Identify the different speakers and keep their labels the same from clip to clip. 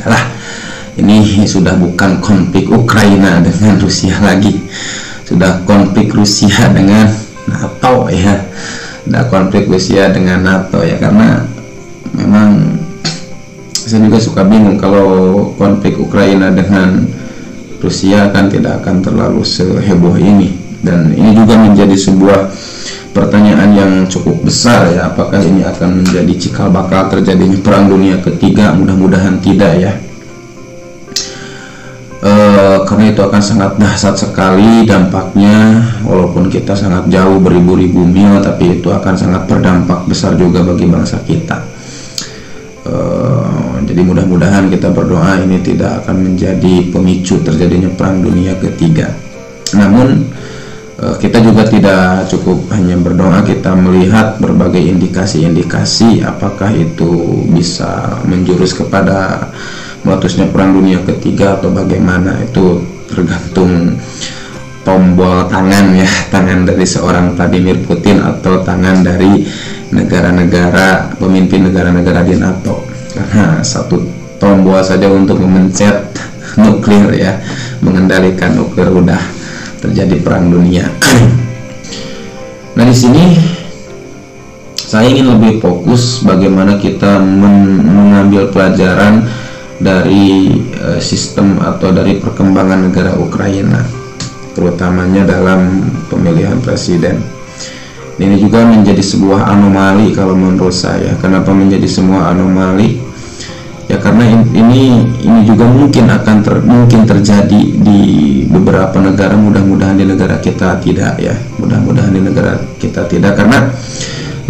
Speaker 1: Udahlah, ini sudah bukan konflik Ukraina dengan Rusia lagi, sudah konflik Rusia dengan NATO ya, sudah konflik Rusia dengan NATO ya, karena memang saya juga suka bingung kalau konflik Ukraina dengan Rusia kan tidak akan terlalu seheboh ini. Dan ini juga menjadi sebuah pertanyaan yang cukup besar ya, apakah ini akan menjadi cikal bakal terjadinya perang dunia ketiga? Mudah-mudahan tidak ya, karena itu akan sangat dahsyat sekali dampaknya. Walaupun kita sangat jauh beribu-ribu mil, tapi itu akan sangat berdampak besar juga bagi bangsa kita. Jadi mudah-mudahan kita berdoa ini tidak akan menjadi pemicu terjadinya perang dunia ketiga. Namun kita juga tidak cukup hanya berdoa, kita melihat berbagai indikasi-indikasi apakah itu bisa menjurus kepada meletusnya perang dunia ketiga atau bagaimana. Itu tergantung tombol tangan ya, tangan dari seorang Vladimir Putin atau tangan dari negara-negara, pemimpin negara-negara di NATO. Karena satu tombol saja untuk memencet nuklir ya, mengendalikan nuklir, udah terjadi perang dunia. Nah, di sini saya ingin lebih fokus bagaimana kita mengambil pelajaran dari sistem atau dari perkembangan negara Ukraina, terutamanya dalam pemilihan presiden. Ini juga menjadi sebuah anomali kalau menurut saya. Kenapa menjadi sebuah anomali? Ya karena ini juga mungkin akan mungkin terjadi di beberapa negara. Mudah-mudahan di negara kita tidak ya. Mudah-mudahan di negara kita tidak, karena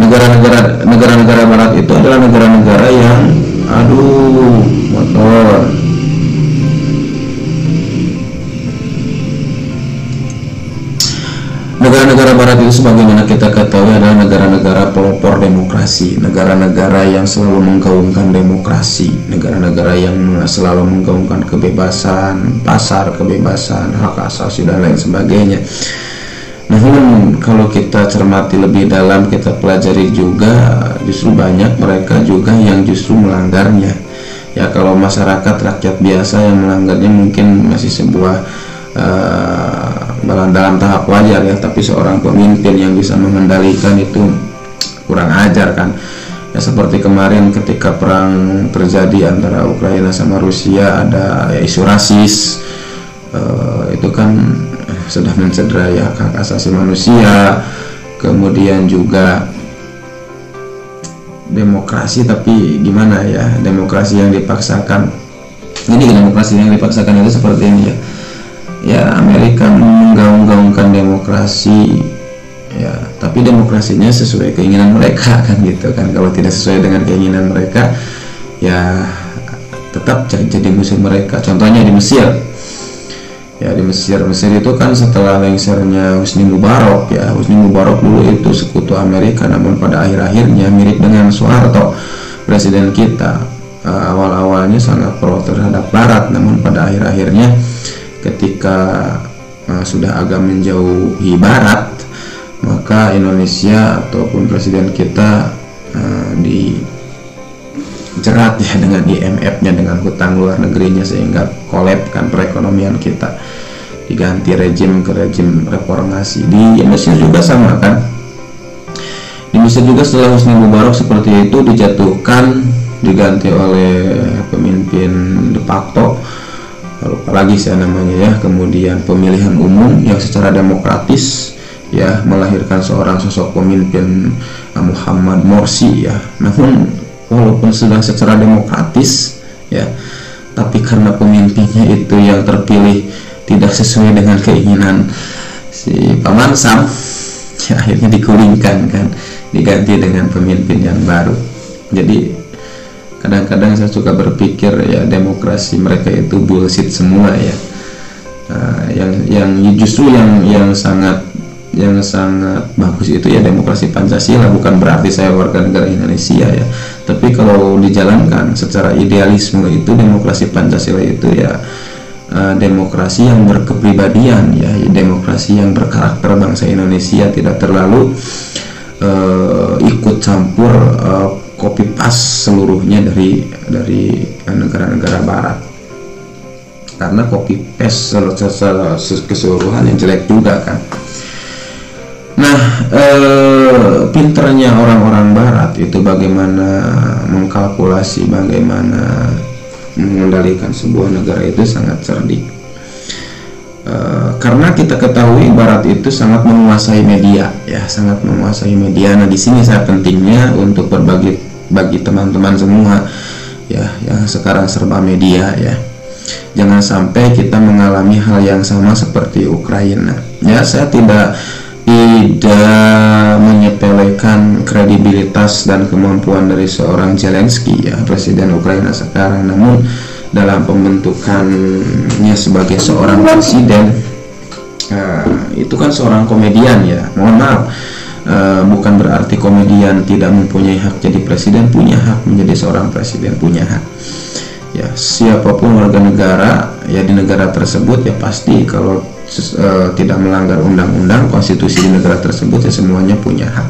Speaker 1: negara-negara barat itu adalah negara-negara yang motor. Negara-negara barat itu sebagaimana kita ketahui adalah negara-negara pelopor demokrasi, negara-negara yang selalu menggaungkan demokrasi, negara-negara yang selalu menggaungkan kebebasan pasar, kebebasan hak asasi dan lain sebagainya. Namun kalau kita cermati lebih dalam, kita pelajari juga justru banyak mereka juga yang justru melanggarnya. Ya kalau masyarakat rakyat biasa yang melanggarnya mungkin masih sebuah dalam tahap wajar ya, tapi seorang pemimpin yang bisa mengendalikan itu kurang ajar kan ya. Seperti kemarin ketika perang terjadi antara Ukraina sama Rusia, ada ya, isu rasis, itu kan sudah mencederai hak asasi manusia. Kemudian juga demokrasi, tapi gimana ya, demokrasi yang dipaksakan. Ini demokrasi yang dipaksakan itu seperti ini ya. Ya Amerika menggaung-gaungkan demokrasi ya, tapi demokrasinya sesuai keinginan mereka kan gitu kan. Kalau tidak sesuai dengan keinginan mereka ya tetap jadi musuh mereka. Contohnya di Mesir ya, di Mesir itu kan setelah lengsernya Husni Mubarak ya, Husni Mubarak dulu itu sekutu Amerika, namun pada akhir-akhirnya mirip dengan Soeharto presiden kita, awal-awalnya sangat pro terhadap Barat, namun pada akhir-akhirnya ketika sudah agak menjauhi Barat, maka Indonesia ataupun presiden kita dijerat ya dengan IMF-nya, dengan hutang luar negerinya, sehingga kolapskan perekonomian kita, diganti rejim ke rejim reformasi. Di Mesir juga sama kan, di Mesir juga setelah Husni Mubarak seperti itu dijatuhkan, diganti oleh pemimpin de facto, lupa lagi saya namanya ya. Kemudian pemilihan umum yang secara demokratis ya, melahirkan seorang sosok pemimpin Muhammad Morsi ya. Namun walaupun sudah secara demokratis ya, tapi karena pemimpinnya itu yang terpilih tidak sesuai dengan keinginan si Paman Sam ya, akhirnya digulingkan kan, diganti dengan pemimpin yang baru. Jadi kadang-kadang saya suka berpikir ya, demokrasi mereka itu bullshit semua ya. Yang justru yang sangat bagus itu ya demokrasi Pancasila. Bukan berarti saya warga negara Indonesia ya, tapi kalau dijalankan secara idealisme itu demokrasi Pancasila itu ya demokrasi yang berkepribadian ya, demokrasi yang berkarakter bangsa Indonesia, tidak terlalu ikut campur copy paste seluruhnya dari negara-negara barat, karena copy paste secara keseluruhan yang jelek juga kan. Nah, pinternya orang-orang barat itu bagaimana mengkalkulasi, bagaimana mengendalikan sebuah negara itu sangat cerdik. Karena kita ketahui barat itu sangat menguasai media, ya, sangat menguasai media. Nah, di sini saya pentingnya untuk berbagi bagi teman-teman semua, ya, yang sekarang serba media, ya. Jangan sampai kita mengalami hal yang sama seperti Ukraina. Ya, saya tidak menyepelekan kredibilitas dan kemampuan dari seorang Zelensky, ya, presiden Ukraina sekarang. Namun dalam pembentukannya sebagai seorang presiden, itu kan seorang komedian, ya. Mohon maaf, bukan berarti komedian tidak mempunyai hak jadi presiden. Punya hak menjadi seorang presiden, punya hak. Ya, siapapun warga negara, ya, di negara tersebut, ya, pasti kalau tidak melanggar undang-undang konstitusi di negara tersebut, ya, semuanya punya hak.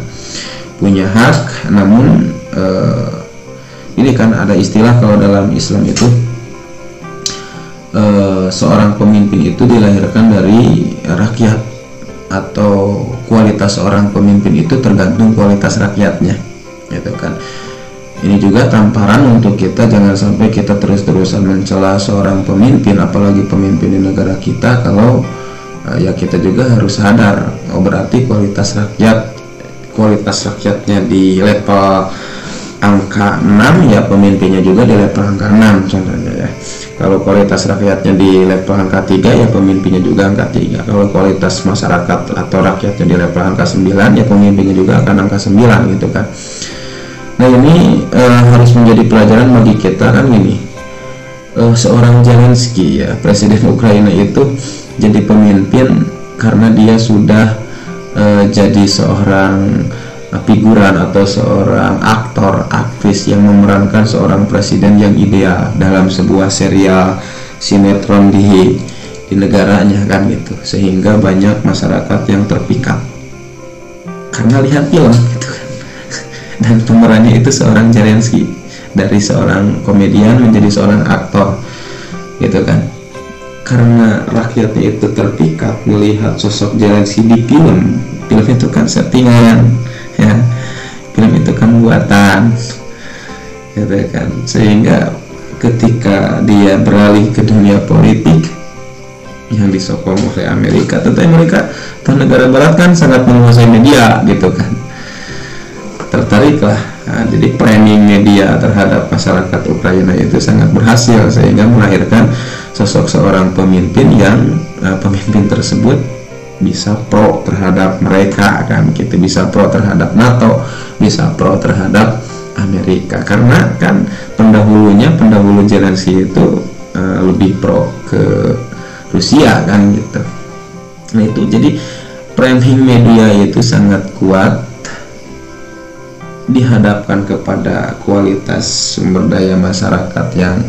Speaker 1: Namun ini kan ada istilah kalau dalam Islam itu, seorang pemimpin itu dilahirkan dari rakyat, atau kualitas seorang pemimpin itu tergantung kualitas rakyatnya, gitu kan. Ini juga tamparan untuk kita, jangan sampai kita terus-terusan mencela seorang pemimpin, apalagi pemimpin di negara kita, kalau ya kita juga harus sadar, oh, berarti kualitas rakyatnya di level angka 6, ya, pemimpinnya juga di level angka 6 contohnya, ya. Kalau kualitas rakyatnya di level angka 3, ya, pemimpinnya juga angka 3. Kalau kualitas masyarakat atau rakyatnya di level angka 9, ya, pemimpinnya juga akan angka 9, gitu kan. Nah, ini harus menjadi pelajaran bagi kita, kan gini. Seorang Zelensky, ya, presiden Ukraina itu jadi pemimpin karena dia sudah jadi seorang figuran atau seorang aktor, aktris yang memerankan seorang presiden yang ideal dalam sebuah serial sinetron di negaranya, kan gitu. Sehingga banyak masyarakat yang terpikat karena lihat film, gitu kan. Dan pemerannya itu seorang Zelensky, dari seorang komedian menjadi seorang aktor, gitu kan. Karena rakyatnya itu terpikat melihat sosok Zelensky di film itu kan settingan, ya, film itu kan buatan, gitu kan. Sehingga ketika dia beralih ke dunia politik yang disokong oleh Amerika, tentu Amerika atau negara barat kan sangat menguasai media, gitu kan. Tertariklah. Nah, jadi framing media terhadap masyarakat Ukraina itu sangat berhasil, sehingga melahirkan sosok seorang pemimpin yang pemimpin tersebut bisa pro terhadap mereka, kan gitu, bisa pro terhadap NATO, bisa pro terhadap Amerika. Karena kan pendahulu Zelensky itu lebih pro ke Rusia, kan gitu. Nah, itu jadi framing media itu sangat kuat dihadapkan kepada kualitas sumber daya masyarakat yang,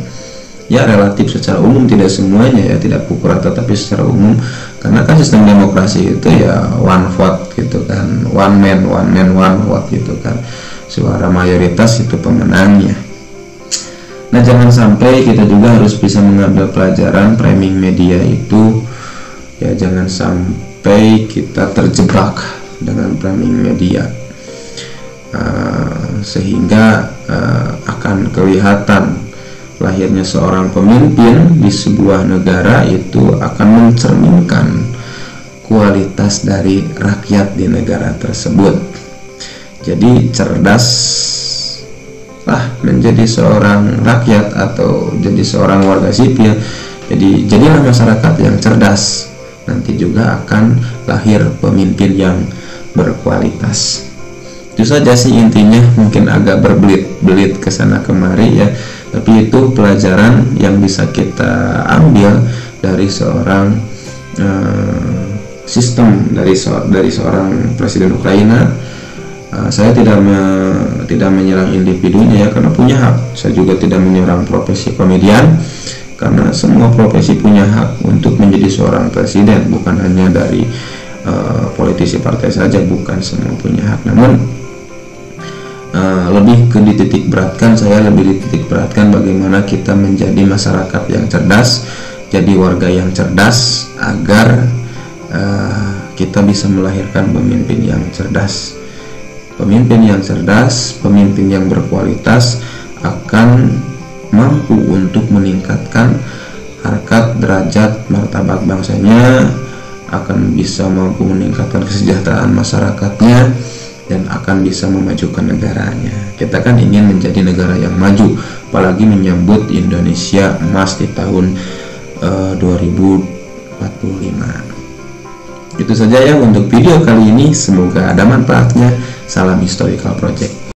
Speaker 1: ya, relatif secara umum, tidak semuanya, ya, tidak pukul rata, tapi secara umum. Karena kan sistem demokrasi itu, ya, one vote, gitu kan, one man one vote, gitu kan. Suara mayoritas itu pemenangnya. Nah, jangan sampai kita juga harus bisa mengambil pelajaran framing media itu, ya, jangan sampai kita terjebak dengan framing media. Sehingga akan kelihatan lahirnya seorang pemimpin di sebuah negara itu akan mencerminkan kualitas dari rakyat di negara tersebut. Jadi cerdaslah menjadi seorang rakyat atau jadi seorang warga sipil. Jadi jadilah masyarakat yang cerdas, nanti juga akan lahir pemimpin yang berkualitas. Itu saja sih intinya, mungkin agak berbelit-belit ke sana kemari, ya, tapi itu pelajaran yang bisa kita ambil dari seorang sistem dari seorang presiden Ukraina. Saya tidak menyerang individunya, ya, karena punya hak. Saya juga tidak menyerang profesi komedian, karena semua profesi punya hak untuk menjadi seorang presiden, bukan hanya dari politisi partai saja, bukan semua punya hak. Namun lebih ke dititik beratkan, saya lebih dititik beratkan bagaimana kita menjadi masyarakat yang cerdas, jadi warga yang cerdas, agar kita bisa melahirkan pemimpin yang cerdas. Pemimpin yang cerdas, pemimpin yang berkualitas akan mampu untuk meningkatkan harkat, derajat, martabat bangsanya, akan bisa mampu meningkatkan kesejahteraan masyarakatnya, dan akan bisa memajukan negaranya. Kita kan ingin menjadi negara yang maju, apalagi menyambut Indonesia emas di tahun 2045. Itu saja ya untuk video kali ini, semoga ada manfaatnya. Salam Historical Project.